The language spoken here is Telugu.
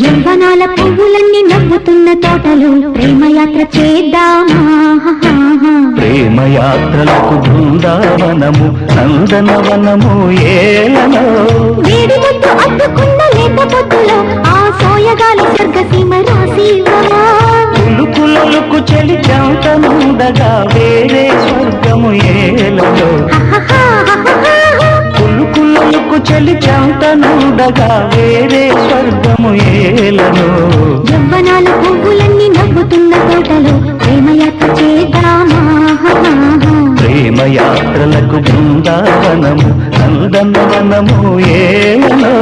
యవ్వనాల పువ్వులన్నీ నవ్వుతున్న తోటలు ప్రేమయాత్ర చేద్దామా ప్రేమయాత్రలకు బృందావనము నందనవనము ఏలనో వేడి ముద్దు అద్దుకున్న లేత పొద్దులో ఆ సోయగాలి స్వర్గసీమ రాసివా పులుకులకు చెలి చంతనుండగా వేరే స్వర్గము ఏలలో పులుకులకు చెలి చంతనుండగా వేరే స్వర్గము ఏలను యవ్వనాల పువ్వులన్నీ నవ్వుతున్న తోటలో ప్రేమయాత్ర చేద్దామా ప్రేమయాత్రలకు బృందావనము నందనవనము ఏలలో